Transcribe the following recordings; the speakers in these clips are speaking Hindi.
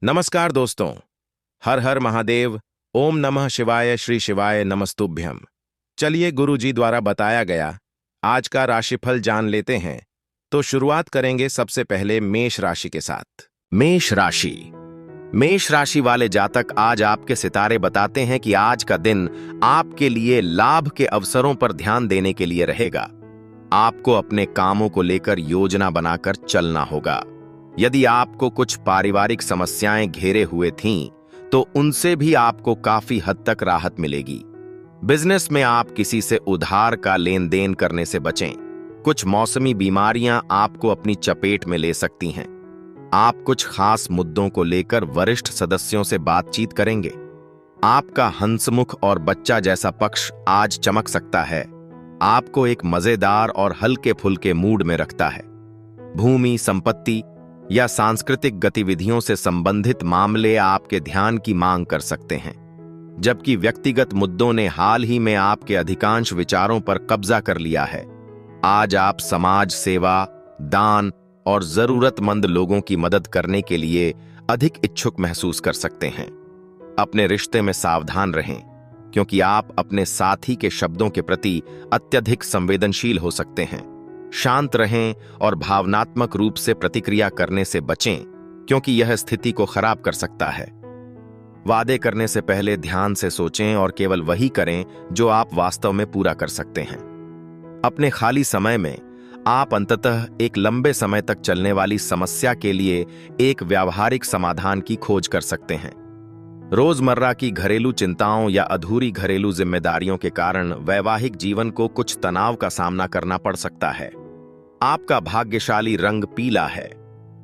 नमस्कार दोस्तों। हर हर महादेव। ओम नमः शिवाय। श्री शिवाय नमस्तुभ्यम। चलिए गुरुजी द्वारा बताया गया आज का राशिफल जान लेते हैं। तो शुरुआत करेंगे सबसे पहले मेष राशि के साथ। मेष राशि। मेष राशि वाले जातक, आज आपके सितारे बताते हैं कि आज का दिन आपके लिए लाभ के अवसरों पर ध्यान देने के लिए रहेगा। आपको अपने कामों को लेकर योजना बनाकर चलना होगा। यदि आपको कुछ पारिवारिक समस्याएं घेरे हुए थीं, तो उनसे भी आपको काफी हद तक राहत मिलेगी। बिजनेस में आप किसी से उधार का लेन देन करने से बचें। कुछ मौसमी बीमारियां आपको अपनी चपेट में ले सकती हैं। आप कुछ खास मुद्दों को लेकर वरिष्ठ सदस्यों से बातचीत करेंगे। आपका हंसमुख और बच्चा जैसा पक्ष आज चमक सकता है। आपको एक मजेदार और हल्के फुल्के मूड में रखता है। भूमि, संपत्ति या सांस्कृतिक गतिविधियों से संबंधित मामले आपके ध्यान की मांग कर सकते हैं, जबकि व्यक्तिगत मुद्दों ने हाल ही में आपके अधिकांश विचारों पर कब्जा कर लिया है। आज आप समाज सेवा, दान और जरूरतमंद लोगों की मदद करने के लिए अधिक इच्छुक महसूस कर सकते हैं। अपने रिश्ते में सावधान रहें, क्योंकि आप अपने साथी के शब्दों के प्रति अत्यधिक संवेदनशील हो सकते हैं। शांत रहें और भावनात्मक रूप से प्रतिक्रिया करने से बचें, क्योंकि यह स्थिति को खराब कर सकता है। वादे करने से पहले ध्यान से सोचें और केवल वही करें जो आप वास्तव में पूरा कर सकते हैं। अपने खाली समय में आप अंततः एक लंबे समय तक चलने वाली समस्या के लिए एक व्यावहारिक समाधान की खोज कर सकते हैं। रोजमर्रा की घरेलू चिंताओं या अधूरी घरेलू जिम्मेदारियों के कारण वैवाहिक जीवन को कुछ तनाव का सामना करना पड़ सकता है। आपका भाग्यशाली रंग पीला है।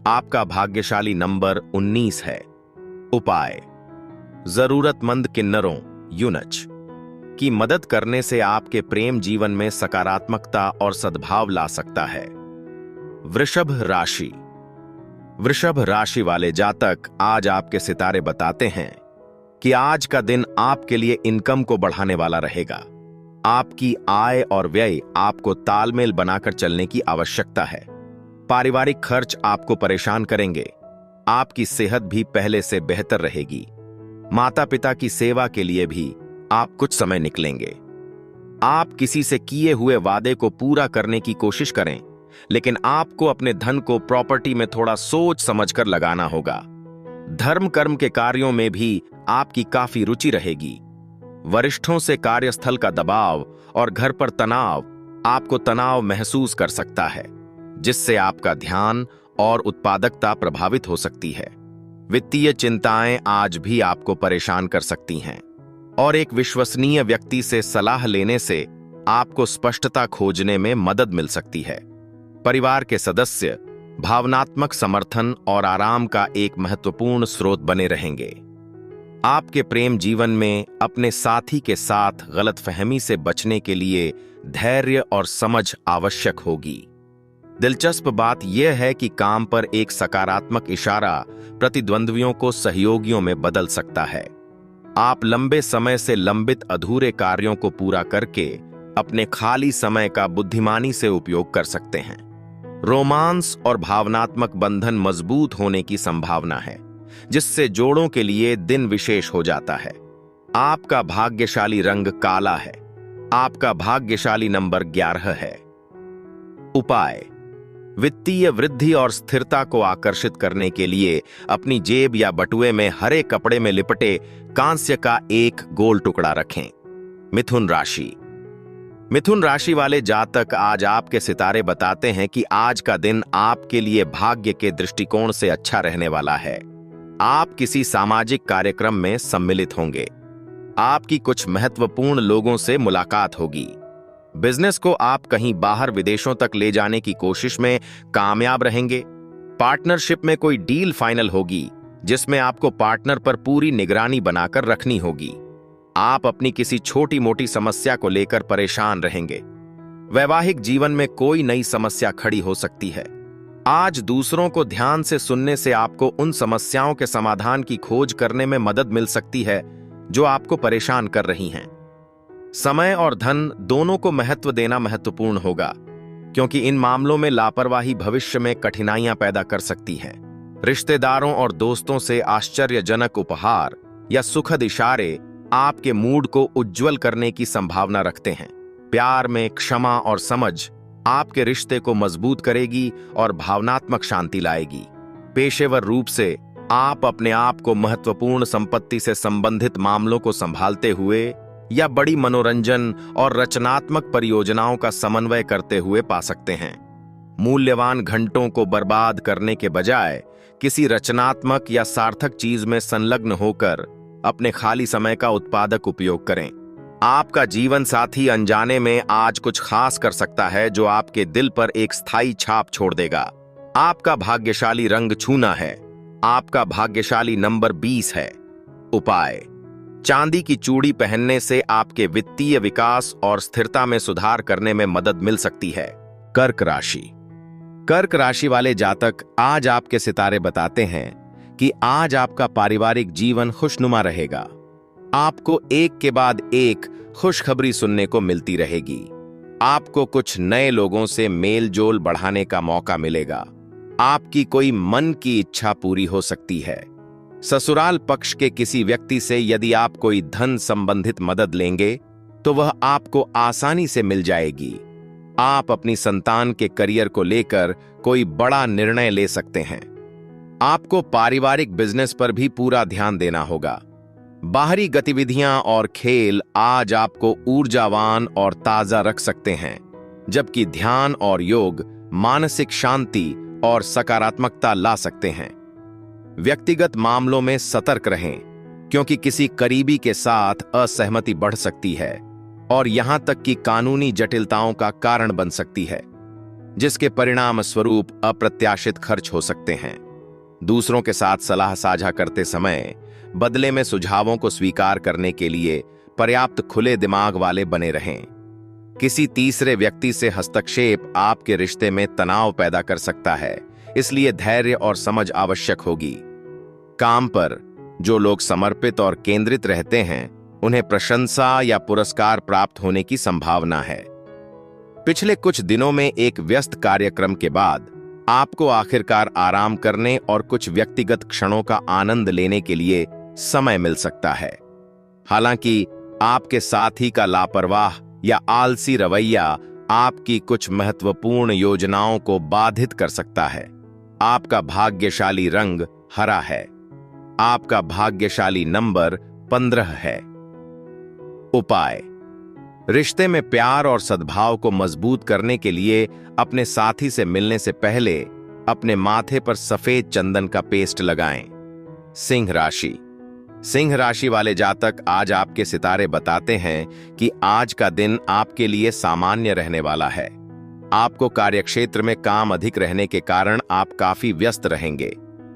आपका भाग्यशाली नंबर 19 है। उपाय: जरूरतमंद किन्नरों यूनच की मदद करने से आपके प्रेम जीवन में सकारात्मकता और सद्भाव ला सकता है। वृषभ राशि। वृषभ राशि वाले जातक, आज आपके सितारे बताते हैं कि आज का दिन आपके लिए इनकम को बढ़ाने वाला रहेगा। आपकी आय और व्यय आपको तालमेल बनाकर चलने की आवश्यकता है। पारिवारिक खर्च आपको परेशान करेंगे। आपकी सेहत भी पहले से बेहतर रहेगी। माता पिता की सेवा के लिए भी आप कुछ समय निकलेंगे। आप किसी से किए हुए वादे को पूरा करने की कोशिश करें, लेकिन आपको अपने धन को प्रॉपर्टी में थोड़ा सोच समझकर लगाना होगा। धर्म कर्म के कार्यों में भी आपकी काफी रुचि रहेगी। वरिष्ठों से कार्यस्थल का दबाव और घर पर तनाव आपको तनाव महसूस कर सकता है, जिससे आपका ध्यान और उत्पादकता प्रभावित हो सकती है। वित्तीय चिंताएं आज भी आपको परेशान कर सकती हैं, और एक विश्वसनीय व्यक्ति से सलाह लेने से आपको स्पष्टता खोजने में मदद मिल सकती है। परिवार के सदस्य भावनात्मक समर्थन और आराम का एक महत्वपूर्ण स्रोत बने रहेंगे। आपके प्रेम जीवन में अपने साथी के साथ गलतफहमी से बचने के लिए धैर्य और समझ आवश्यक होगी। दिलचस्प बात यह है कि काम पर एक सकारात्मक इशारा प्रतिद्वंद्वियों को सहयोगियों में बदल सकता है। आप लंबे समय से लंबित अधूरे कार्यों को पूरा करके अपने खाली समय का बुद्धिमानी से उपयोग कर सकते हैं। रोमांस और भावनात्मक बंधन मजबूत होने की संभावना है, जिससे जोड़ों के लिए दिन विशेष हो जाता है। आपका भाग्यशाली रंग काला है। आपका भाग्यशाली नंबर 11 है। उपाय: वित्तीय वृद्धि और स्थिरता को आकर्षित करने के लिए अपनी जेब या बटुए में हरे कपड़े में लिपटे कांस्य का एक गोल टुकड़ा रखें। मिथुन राशि। मिथुन राशि वाले जातक, आज आपके सितारे बताते हैं कि आज का दिन आपके लिए भाग्य के दृष्टिकोण से अच्छा रहने वाला है। आप किसी सामाजिक कार्यक्रम में सम्मिलित होंगे। आपकी कुछ महत्वपूर्ण लोगों से मुलाकात होगी। बिजनेस को आप कहीं बाहर विदेशों तक ले जाने की कोशिश में कामयाब रहेंगे। पार्टनरशिप में कोई डील फाइनल होगी, जिसमें आपको पार्टनर पर पूरी निगरानी बनाकर रखनी होगी। आप अपनी किसी छोटी मोटी समस्या को लेकर परेशान रहेंगे। वैवाहिक जीवन में कोई नई समस्या खड़ी हो सकती है। आज दूसरों को ध्यान से सुनने से आपको उन समस्याओं के समाधान की खोज करने में मदद मिल सकती है जो आपको परेशान कर रही हैं। समय और धन दोनों को महत्व देना महत्वपूर्ण होगा, क्योंकि इन मामलों में लापरवाही भविष्य में कठिनाइयां पैदा कर सकती है। रिश्तेदारों और दोस्तों से आश्चर्यजनक उपहार या सुखद इशारे आपके मूड को उज्जवल करने की संभावना रखते हैं। प्यार में क्षमा और समझ आपके रिश्ते को मजबूत करेगी और भावनात्मक शांति लाएगी। पेशेवर रूप से आप अपने आप को महत्वपूर्ण संपत्ति से संबंधित मामलों को संभालते हुए या बड़ी मनोरंजन और रचनात्मक परियोजनाओं का समन्वय करते हुए पा सकते हैं। मूल्यवान घंटों को बर्बाद करने के बजाय किसी रचनात्मक या सार्थक चीज में संलग्न होकर अपने खाली समय का उत्पादक उपयोग करें। आपका जीवन साथी अनजाने में आज कुछ खास कर सकता है जो आपके दिल पर एक स्थायी छाप छोड़ देगा। आपका भाग्यशाली रंग छूना है। आपका भाग्यशाली नंबर 20 है। उपाय: चांदी की चूड़ी पहनने से आपके वित्तीय विकास और स्थिरता में सुधार करने में मदद मिल सकती है। कर्क राशि। कर्क राशि वाले जातक, आज आपके सितारे बताते हैं कि आज आपका पारिवारिक जीवन खुशनुमा रहेगा। आपको एक के बाद एक खुशखबरी सुनने को मिलती रहेगी। आपको कुछ नए लोगों से मेल जोल बढ़ाने का मौका मिलेगा। आपकी कोई मन की इच्छा पूरी हो सकती है। ससुराल पक्ष के किसी व्यक्ति से यदि आप कोई धन संबंधित मदद लेंगे तो वह आपको आसानी से मिल जाएगी। आप अपनी संतान के करियर को लेकर कोई बड़ा निर्णय ले सकते हैं। आपको पारिवारिक बिजनेस पर भी पूरा ध्यान देना होगा। बाहरी गतिविधियां और खेल आज आपको ऊर्जावान और ताजा रख सकते हैं, जबकि ध्यान और योग मानसिक शांति और सकारात्मकता ला सकते हैं। व्यक्तिगत मामलों में सतर्क रहें, क्योंकि किसी करीबी के साथ असहमति बढ़ सकती है और यहां तक कि कानूनी जटिलताओं का कारण बन सकती है, जिसके परिणाम स्वरूप अप्रत्याशित खर्च हो सकते हैं। दूसरों के साथ सलाह साझा करते समय बदले में सुझावों को स्वीकार करने के लिए पर्याप्त खुले दिमाग वाले बने रहें। किसी तीसरे व्यक्ति से हस्तक्षेप आपके रिश्ते में तनाव पैदा कर सकता है, इसलिए धैर्य और समझ आवश्यक होगी। काम पर जो लोग समर्पित और केंद्रित रहते हैं, उन्हें प्रशंसा या पुरस्कार प्राप्त होने की संभावना है। पिछले कुछ दिनों में एक व्यस्त कार्यक्रम के बाद आपको आखिरकार आराम करने और कुछ व्यक्तिगत क्षणों का आनंद लेने के लिए समय मिल सकता है। हालांकि आपके साथी का लापरवाह या आलसी रवैया आपकी कुछ महत्वपूर्ण योजनाओं को बाधित कर सकता है। आपका भाग्यशाली रंग हरा है। आपका भाग्यशाली नंबर 15 है। उपाय: रिश्ते में प्यार और सद्भाव को मजबूत करने के लिए अपने साथी से मिलने से पहले अपने माथे पर सफेद चंदन का पेस्ट लगाएं। सिंह राशि। सिंह राशि वाले जातक, आज आपके सितारे बताते हैं कि आज का दिन आपके लिए सामान्य रहने वाला है। आपको कार्यक्षेत्र में काम अधिक रहने के कारण आप काफी व्यस्त रहेंगे।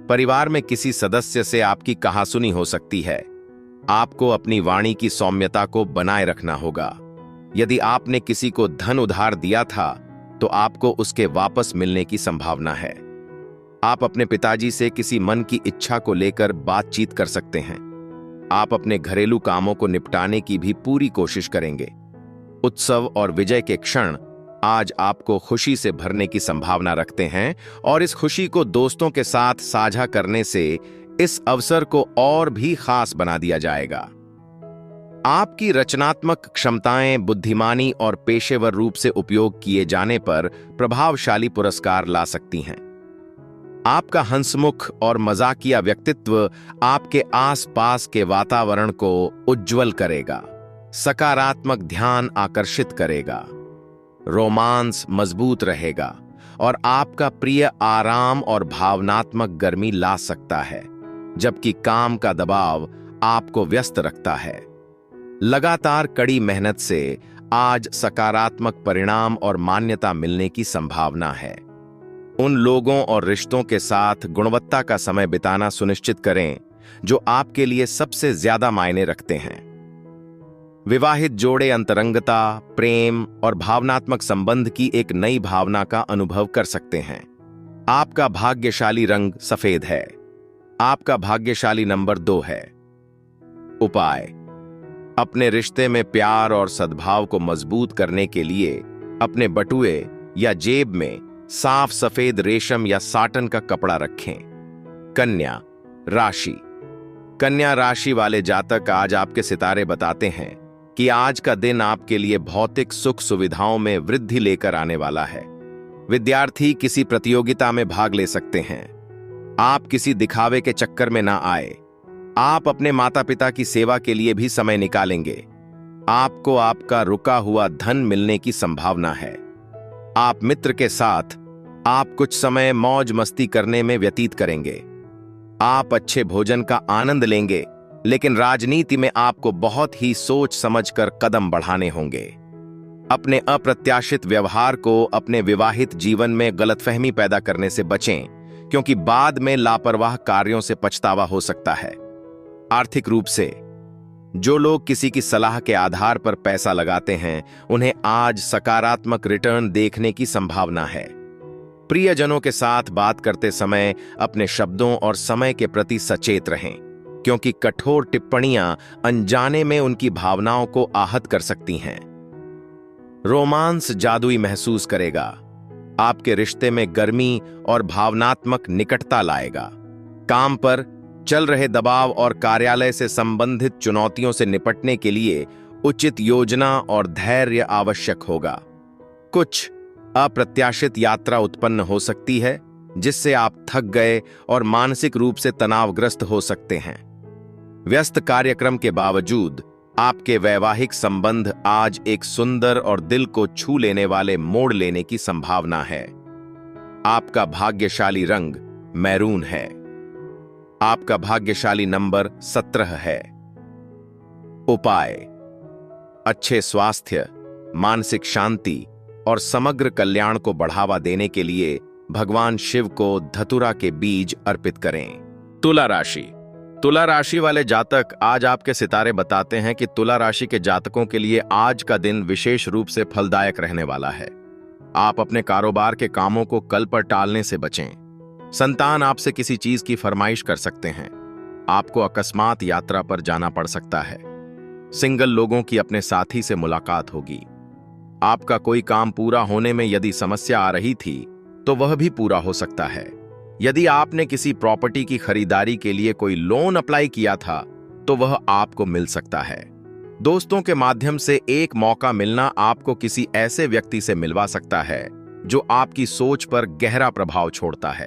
परिवार में किसी सदस्य से आपकी कहासुनी हो सकती है। आपको अपनी वाणी की सौम्यता को बनाए रखना होगा। यदि आपने किसी को धन उधार दिया था तो आपको उसके वापस मिलने की संभावना है। आप अपने पिताजी से किसी मन की इच्छा को लेकर बातचीत कर सकते हैं। आप अपने घरेलू कामों को निपटाने की भी पूरी कोशिश करेंगे। उत्सव और विजय के क्षण आज आपको खुशी से भरने की संभावना रखते हैं और इस खुशी को दोस्तों के साथ साझा करने से इस अवसर को और भी खास बना दिया जाएगा। आपकी रचनात्मक क्षमताएं बुद्धिमानी और पेशेवर रूप से उपयोग किए जाने पर प्रभावशाली पुरस्कार ला सकती हैं। आपका हंसमुख और मजाकिया व्यक्तित्व आपके आसपास के वातावरण को उज्जवल करेगा, सकारात्मक ध्यान आकर्षित करेगा, रोमांस मजबूत रहेगा और आपका प्रिय आराम और भावनात्मक गर्मी ला सकता है, जबकि काम का दबाव आपको व्यस्त रखता है। लगातार कड़ी मेहनत से आज सकारात्मक परिणाम और मान्यता मिलने की संभावना है। उन लोगों और रिश्तों के साथ गुणवत्ता का समय बिताना सुनिश्चित करें जो आपके लिए सबसे ज्यादा मायने रखते हैं। विवाहित जोड़े अंतरंगता, प्रेम और भावनात्मक संबंध की एक नई भावना का अनुभव कर सकते हैं। आपका भाग्यशाली रंग सफेद है। आपका भाग्यशाली नंबर 2 है। उपाय: अपने रिश्ते में प्यार और सद्भाव को मजबूत करने के लिए अपने बटुए या जेब में साफ सफेद रेशम या साटन का कपड़ा रखें। कन्या राशि। कन्या राशि वाले जातक, आज आपके सितारे बताते हैं कि आज का दिन आपके लिए भौतिक सुख सुविधाओं में वृद्धि लेकर आने वाला है। विद्यार्थी किसी प्रतियोगिता में भाग ले सकते हैं। आप किसी दिखावे के चक्कर में ना आए। आप अपने माता पिता की सेवा के लिए भी समय निकालेंगे। आपको आपका रुका हुआ धन मिलने की संभावना है। आप मित्र के साथ आप कुछ समय मौज मस्ती करने में व्यतीत करेंगे। आप अच्छे भोजन का आनंद लेंगे, लेकिन राजनीति में आपको बहुत ही सोच समझकर कदम बढ़ाने होंगे। अपने अप्रत्याशित व्यवहार को अपने विवाहित जीवन में गलतफहमी पैदा करने से बचें, क्योंकि बाद में लापरवाह कार्यों से पछतावा हो सकता है। आर्थिक रूप से जो लोग किसी की सलाह के आधार पर पैसा लगाते हैं, उन्हें आज सकारात्मक रिटर्न देखने की संभावना है। प्रियजनों के साथ बात करते समय अपने शब्दों और समय के प्रति सचेत रहें, क्योंकि कठोर टिप्पणियां अनजाने में उनकी भावनाओं को आहत कर सकती हैं। रोमांस जादुई महसूस करेगा। आपके रिश्ते में गर्मी और भावनात्मक निकटता लाएगा। काम पर चल रहे दबाव और कार्यालय से संबंधित चुनौतियों से निपटने के लिए उचित योजना और धैर्य आवश्यक होगा। कुछ अप्रत्याशित यात्रा उत्पन्न हो सकती है, जिससे आप थक गए और मानसिक रूप से तनावग्रस्त हो सकते हैं। व्यस्त कार्यक्रम के बावजूद आपके वैवाहिक संबंध आज एक सुंदर और दिल को छू लेने वाले मोड़ लेने की संभावना है। आपका भाग्यशाली रंग मैरून है। आपका भाग्यशाली नंबर 17 है। उपाय: अच्छे स्वास्थ्य, मानसिक शांति और समग्र कल्याण को बढ़ावा देने के लिए भगवान शिव को धतूरा के बीज अर्पित करें। तुला राशि। तुला राशि वाले जातक, आज आपके सितारे बताते हैं कि तुला राशि के जातकों के लिए आज का दिन विशेष रूप से फलदायक रहने वाला है। आप अपने कारोबार के कामों को कल पर टालने से बचें। संतान आपसे किसी चीज की फरमाइश कर सकते हैं। आपको अकस्मात यात्रा पर जाना पड़ सकता है। सिंगल लोगों की अपने साथी से मुलाकात होगी। आपका कोई काम पूरा होने में यदि समस्या आ रही थी, तो वह भी पूरा हो सकता है। यदि आपने किसी प्रॉपर्टी की खरीदारी के लिए कोई लोन अप्लाई किया था, तो वह आपको मिल सकता है। दोस्तों के माध्यम से एक मौका मिलना आपको किसी ऐसे व्यक्ति से मिलवा सकता है जो आपकी सोच पर गहरा प्रभाव छोड़ता है।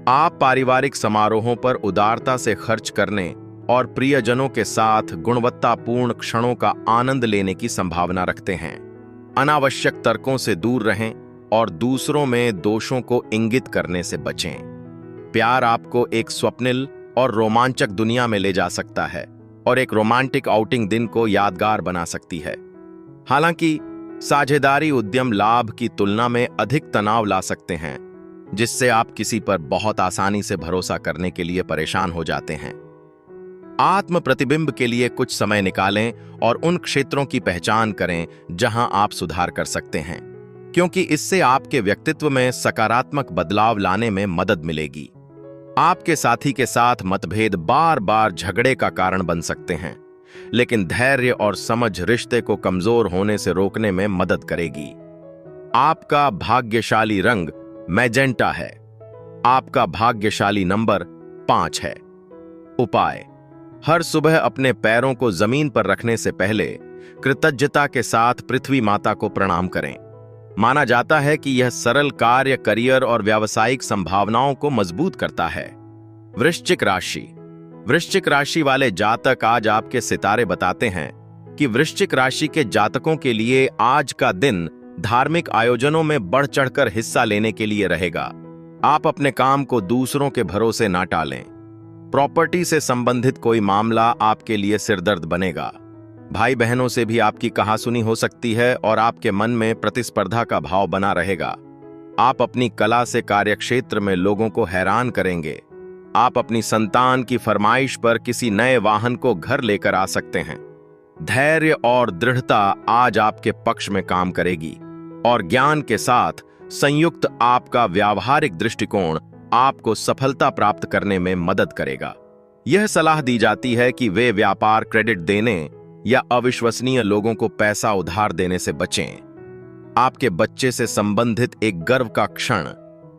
आप पारिवारिक समारोहों पर उदारता से खर्च करने और प्रियजनों के साथ गुणवत्तापूर्ण क्षणों का आनंद लेने की संभावना रखते हैं। अनावश्यक तर्कों से दूर रहें और दूसरों में दोषों को इंगित करने से बचें। प्यार आपको एक स्वप्निल और रोमांचक दुनिया में ले जा सकता है और एक रोमांटिक आउटिंग दिन को यादगार बना सकती है। हालांकि साझेदारी उद्यम लाभ की तुलना में अधिक तनाव ला सकते हैं, जिससे आप किसी पर बहुत आसानी से भरोसा करने के लिए परेशान हो जाते हैं। आत्म प्रतिबिंब के लिए कुछ समय निकालें और उन क्षेत्रों की पहचान करें जहां आप सुधार कर सकते हैं, क्योंकि इससे आपके व्यक्तित्व में सकारात्मक बदलाव लाने में मदद मिलेगी। आपके साथी के साथ मतभेद बार बार झगड़े का कारण बन सकते हैं, लेकिन धैर्य और समझ रिश्ते को कमजोर होने से रोकने में मदद करेगी। आपका भाग्यशाली रंग मैजेंटा है। आपका भाग्यशाली नंबर 5 है। उपाय: हर सुबह अपने पैरों को जमीन पर रखने से पहले कृतज्ञता के साथ पृथ्वी माता को प्रणाम करें। माना जाता है कि यह सरल कार्य करियर और व्यावसायिक संभावनाओं को मजबूत करता है। वृश्चिक राशि। वृश्चिक राशि वाले जातक, आज आपके सितारे बताते हैं कि वृश्चिक राशि के जातकों के लिए आज का दिन धार्मिक आयोजनों में बढ़ चढ़कर हिस्सा लेने के लिए रहेगा। आप अपने काम को दूसरों के भरोसे ना टालें। प्रॉपर्टी से संबंधित कोई मामला आपके लिए सिरदर्द बनेगा। भाई बहनों से भी आपकी कहासुनी हो सकती है और आपके मन में प्रतिस्पर्धा का भाव बना रहेगा। आप अपनी कला से कार्यक्षेत्र में लोगों को हैरान करेंगे। आप अपनी संतान की फरमाइश पर किसी नए वाहन को घर लेकर आ सकते हैं। धैर्य और दृढ़ता आज आपके पक्ष में काम करेगी और ज्ञान के साथ संयुक्त आपका व्यावहारिक दृष्टिकोण आपको सफलता प्राप्त करने में मदद करेगा। यह सलाह दी जाती है कि वे व्यापार, क्रेडिट देने या अविश्वसनीय लोगों को पैसा उधार देने से बचें। आपके बच्चे से संबंधित एक गर्व का क्षण,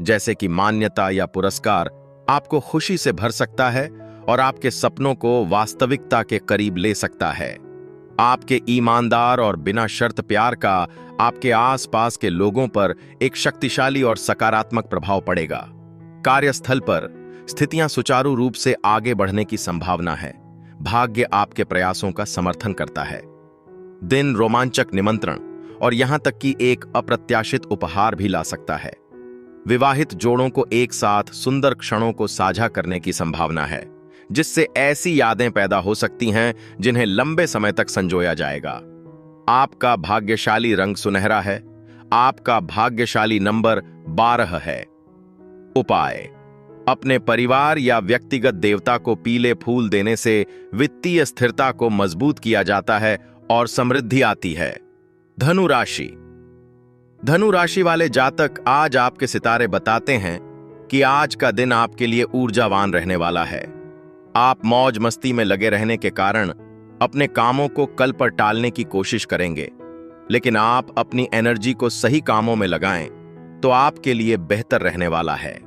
जैसे कि मान्यता या पुरस्कार, आपको खुशी से भर सकता है और आपके सपनों को वास्तविकता के करीब ले सकता है। आपके ईमानदार और बिना शर्त प्यार का आपके आसपास के लोगों पर एक शक्तिशाली और सकारात्मक प्रभाव पड़ेगा। कार्यस्थल पर स्थितियां सुचारू रूप से आगे बढ़ने की संभावना है। भाग्य आपके प्रयासों का समर्थन करता है। दिन रोमांचक निमंत्रण और यहां तक कि एक अप्रत्याशित उपहार भी ला सकता है। विवाहित जोड़ों को एक साथ सुंदर क्षणों को साझा करने की संभावना है, जिससे ऐसी यादें पैदा हो सकती हैं जिन्हें लंबे समय तक संजोया जाएगा। आपका भाग्यशाली रंग सुनहरा है। आपका भाग्यशाली नंबर 12 है। उपाय: अपने परिवार या व्यक्तिगत देवता को पीले फूल देने से वित्तीय स्थिरता को मजबूत किया जाता है और समृद्धि आती है। धनु राशि। धनु राशि वाले जातक, आज आपके सितारे बताते हैं कि आज का दिन आपके लिए ऊर्जावान रहने वाला है। आप मौज मस्ती में लगे रहने के कारण अपने कामों को कल पर टालने की कोशिश करेंगे, लेकिन आप अपनी एनर्जी को सही कामों में लगाएं तो आपके लिए बेहतर रहने वाला है।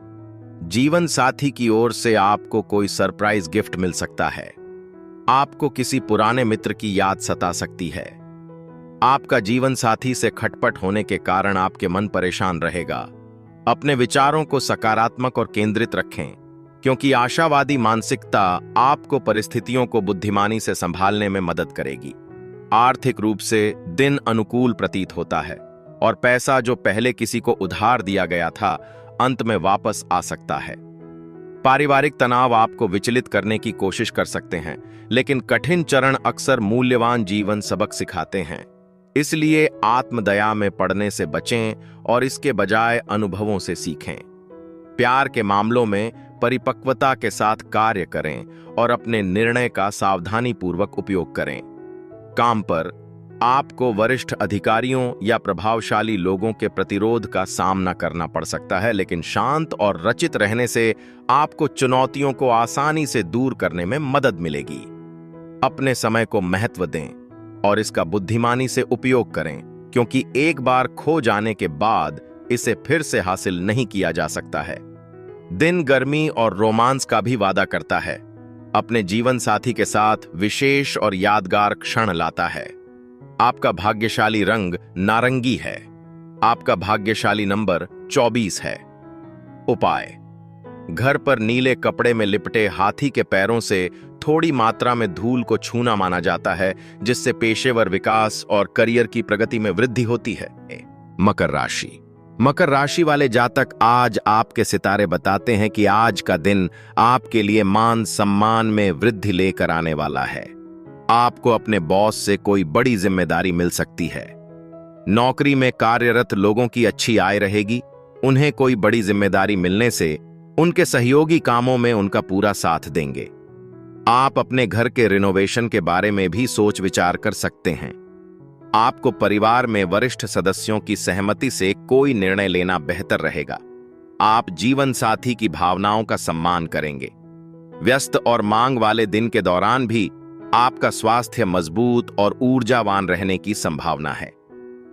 जीवन साथी की ओर से आपको कोई सरप्राइज गिफ्ट मिल सकता है। आपको किसी पुराने मित्र की याद सता सकती है। आपका जीवन साथी से खटपट होने के कारण आपके मन परेशान रहेगा। अपने विचारों को सकारात्मक और केंद्रित रखें, क्योंकि आशावादी मानसिकता आपको परिस्थितियों को बुद्धिमानी से संभालने में मदद करेगी। आर्थिक रूप से दिन अनुकूल प्रतीत होता है और पैसा जो पहले किसी को उधार दिया गया था, अंत में वापस आ सकता है। पारिवारिक तनाव आपको विचलित करने की कोशिश कर सकते हैं, लेकिन कठिन चरण अक्सर मूल्यवान जीवन सबक सिखाते हैं। इसलिए आत्मदया में पड़ने से बचें और इसके बजाय अनुभवों से सीखें। प्यार के मामलों में परिपक्वता के साथ कार्य करें और अपने निर्णय का सावधानीपूर्वक उपयोग करें। काम पर आपको वरिष्ठ अधिकारियों या प्रभावशाली लोगों के प्रतिरोध का सामना करना पड़ सकता है, लेकिन शांत और रचित रहने से आपको चुनौतियों को आसानी से दूर करने में मदद मिलेगी। अपने समय को महत्व दें और इसका बुद्धिमानी से उपयोग करें, क्योंकि एक बार खो जाने के बाद इसे फिर से हासिल नहीं किया जा सकता है। दिन गर्मी और रोमांस का भी वादा करता है। अपने जीवन साथी के साथ विशेष और यादगार क्षण लाता है। आपका भाग्यशाली रंग नारंगी है। आपका भाग्यशाली नंबर 24 है। उपाय: घर पर नीले कपड़े में लिपटे हाथी के पैरों से थोड़ी मात्रा में धूल को छूना माना जाता है, जिससे पेशेवर विकास और करियर की प्रगति में वृद्धि होती है। मकर राशि। मकर राशि वाले जातक, आज आपके सितारे बताते हैं कि आज का दिन आपके लिए मान सम्मान में वृद्धि लेकर आने वाला है। आपको अपने बॉस से कोई बड़ी जिम्मेदारी मिल सकती है। नौकरी में कार्यरत लोगों की अच्छी आय रहेगी। उन्हें कोई बड़ी जिम्मेदारी मिलने से उनके सहयोगी कामों में उनका पूरा साथ देंगे। आप अपने घर के रिनोवेशन के बारे में भी सोच विचार कर सकते हैं। आपको परिवार में वरिष्ठ सदस्यों की सहमति से कोई निर्णय लेना बेहतर रहेगा। आप जीवन साथी की भावनाओं का सम्मान करेंगे। व्यस्त और मांग वाले दिन के दौरान भी आपका स्वास्थ्य मजबूत और ऊर्जावान रहने की संभावना है।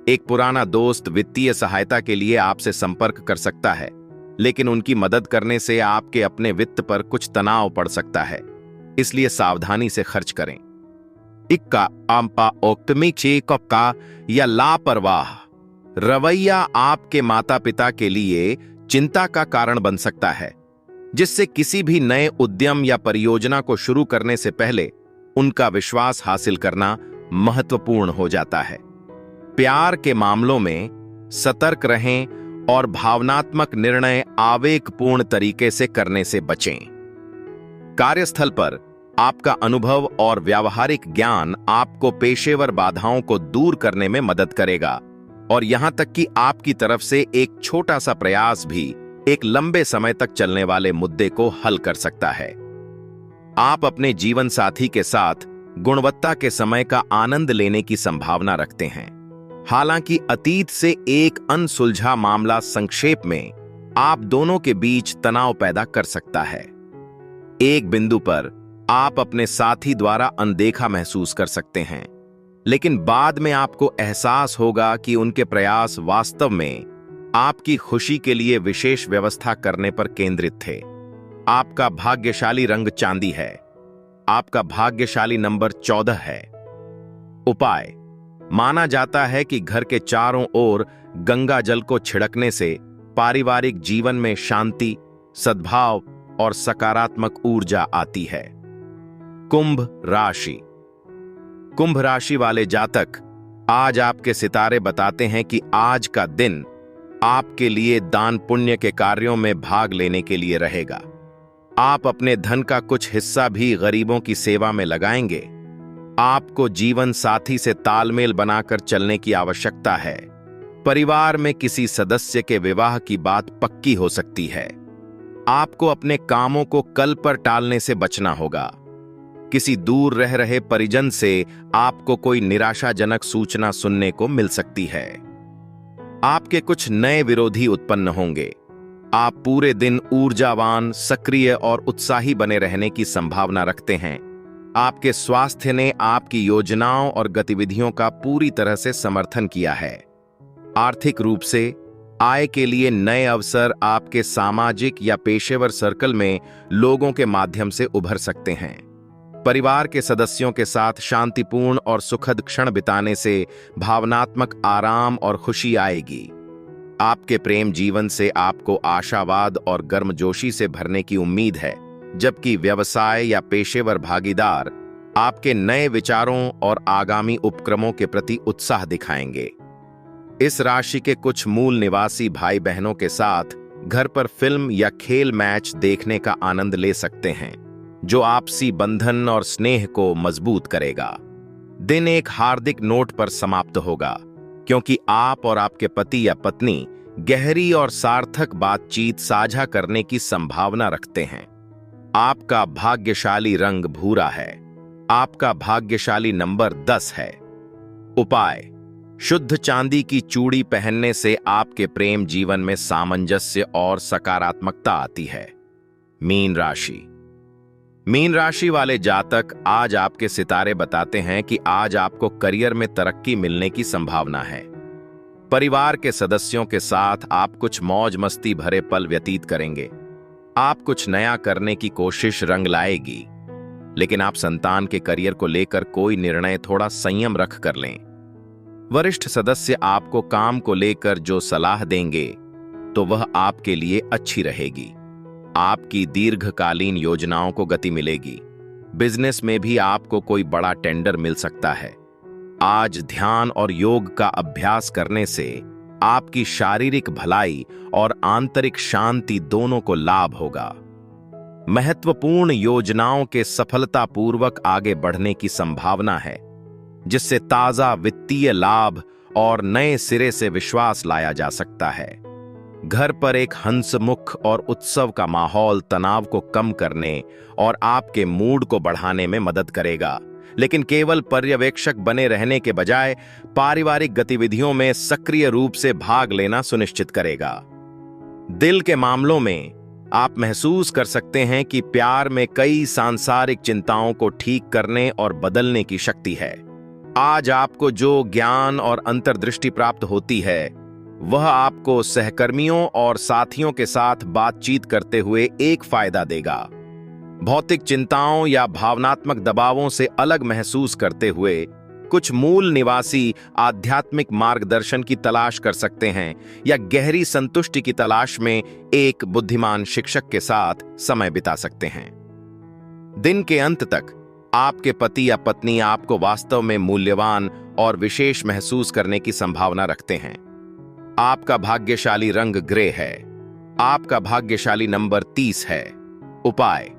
एक पुराना दोस्त वित्तीय सहायता के लिए आपसे संपर्क कर सकता है, लेकिन उनकी मदद करने से आपके अपने वित्त पर कुछ तनाव पड़ सकता है, इसलिए सावधानी से खर्च करें। इक्का आंपा ओक्तमी चेकका या लापरवाह रवैया आपके माता पिता के लिए चिंता का कारण बन सकता है, जिससे किसी भी नए उद्यम या परियोजना को शुरू करने से पहले उनका विश्वास हासिल करना महत्वपूर्ण हो जाता है। प्यार के मामलों में सतर्क रहें और भावनात्मक निर्णय आवेगपूर्ण तरीके से करने से बचें। कार्यस्थल पर आपका अनुभव और व्यावहारिक ज्ञान आपको पेशेवर बाधाओं को दूर करने में मदद करेगा, और यहां तक कि आपकी तरफ से एक छोटा सा प्रयास भी एक लंबे समय तक चलने वाले मुद्दे को हल कर सकता है। आप अपने जीवन साथी के साथ गुणवत्ता के समय का आनंद लेने की संभावना रखते हैं। हालांकि अतीत से एक अनसुलझा मामला संक्षेप में आप दोनों के बीच तनाव पैदा कर सकता है। एक बिंदु पर आप अपने साथी द्वारा अनदेखा महसूस कर सकते हैं, लेकिन बाद में आपको एहसास होगा कि उनके प्रयास वास्तव में आपकी खुशी के लिए विशेष व्यवस्था करने पर केंद्रित थे। आपका भाग्यशाली रंग चांदी है। आपका भाग्यशाली नंबर 14 है। उपाय: माना जाता है कि घर के चारों ओर गंगा जल को छिड़कने से पारिवारिक जीवन में शांति, सद्भाव और सकारात्मक ऊर्जा आती है। कुंभ राशि। कुंभ राशि वाले जातक, आज आपके सितारे बताते हैं कि आज का दिन आपके लिए दान पुण्य के कार्यों में भाग लेने के लिए रहेगा। आप अपने धन का कुछ हिस्सा भी गरीबों की सेवा में लगाएंगे। आपको जीवन साथी से तालमेल बनाकर चलने की आवश्यकता है। परिवार में किसी सदस्य के विवाह की बात पक्की हो सकती है। आपको अपने कामों को कल पर टालने से बचना होगा। किसी दूर रह रहे परिजन से आपको कोई निराशाजनक सूचना सुनने को मिल सकती है। आपके कुछ नए विरोधी उत्पन्न होंगे। आप पूरे दिन ऊर्जावान, सक्रिय और उत्साही बने रहने की संभावना रखते हैं। आपके स्वास्थ्य ने आपकी योजनाओं और गतिविधियों का पूरी तरह से समर्थन किया है। आर्थिक रूप से आय के लिए नए अवसर आपके सामाजिक या पेशेवर सर्कल में लोगों के माध्यम से उभर सकते हैं। परिवार के सदस्यों के साथ शांतिपूर्ण और सुखद क्षण बिताने से भावनात्मक आराम और खुशी आएगी। आपके प्रेम जीवन से आपको आशावाद और गर्मजोशी से भरने की उम्मीद है, जबकि व्यवसाय या पेशेवर भागीदार आपके नए विचारों और आगामी उपक्रमों के प्रति उत्साह दिखाएंगे। इस राशि के कुछ मूल निवासी भाई बहनों के साथ घर पर फिल्म या खेल मैच देखने का आनंद ले सकते हैं, जो आपसी बंधन और स्नेह को मजबूत करेगा। दिन एक हार्दिक नोट पर समाप्त होगा, क्योंकि आप और आपके पति या पत्नी गहरी और सार्थक बातचीत साझा करने की संभावना रखते हैं। आपका भाग्यशाली रंग भूरा है। आपका भाग्यशाली नंबर 10 है। उपाय: शुद्ध चांदी की चूड़ी पहनने से आपके प्रेम जीवन में सामंजस्य और सकारात्मकता आती है। मीन राशि। मीन राशि वाले जातक, आज आपके सितारे बताते हैं कि आज आपको करियर में तरक्की मिलने की संभावना है। परिवार के सदस्यों के साथ आप कुछ मौज मस्ती भरे पल व्यतीत करेंगे। आप कुछ नया करने की कोशिश रंग लाएगी, लेकिन आप संतान के करियर को लेकर कोई निर्णय थोड़ा संयम रख कर लें। वरिष्ठ सदस्य आपको काम को लेकर जो सलाह देंगे तो वह आपके लिए अच्छी रहेगी। आपकी दीर्घकालीन योजनाओं को गति मिलेगी। बिजनेस में भी आपको कोई बड़ा टेंडर मिल सकता है। आज ध्यान और योग का अभ्यास करने से आपकी शारीरिक भलाई और आंतरिक शांति दोनों को लाभ होगा। महत्वपूर्ण योजनाओं के सफलतापूर्वक आगे बढ़ने की संभावना है, जिससे ताजा वित्तीय लाभ और नए सिरे से विश्वास लाया जा सकता है। घर पर एक हंसमुख और उत्सव का माहौल तनाव को कम करने और आपके मूड को बढ़ाने में मदद करेगा, लेकिन केवल पर्यवेक्षक बने रहने के बजाय पारिवारिक गतिविधियों में सक्रिय रूप से भाग लेना सुनिश्चित करेगा। दिल के मामलों में आप महसूस कर सकते हैं कि प्यार में कई सांसारिक चिंताओं को ठीक करने और बदलने की शक्ति है। आज आपको जो ज्ञान और अंतर्दृष्टि प्राप्त होती है, वह आपको सहकर्मियों और साथियों के साथ बातचीत करते हुए एक फायदा देगा। भौतिक चिंताओं या भावनात्मक दबावों से अलग महसूस करते हुए कुछ मूल निवासी आध्यात्मिक मार्गदर्शन की तलाश कर सकते हैं या गहरी संतुष्टि की तलाश में एक बुद्धिमान शिक्षक के साथ समय बिता सकते हैं। दिन के अंत तक आपके पति या पत्नी आपको वास्तव में मूल्यवान और विशेष महसूस करने की संभावना रखते हैं। आपका भाग्यशाली रंग ग्रे है। आपका भाग्यशाली नंबर 30 है। उपाय: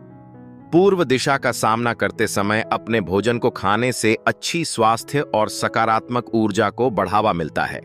पूर्व दिशा का सामना करते समय अपने भोजन को खाने से अच्छी स्वास्थ्य और सकारात्मक ऊर्जा को बढ़ावा मिलता है।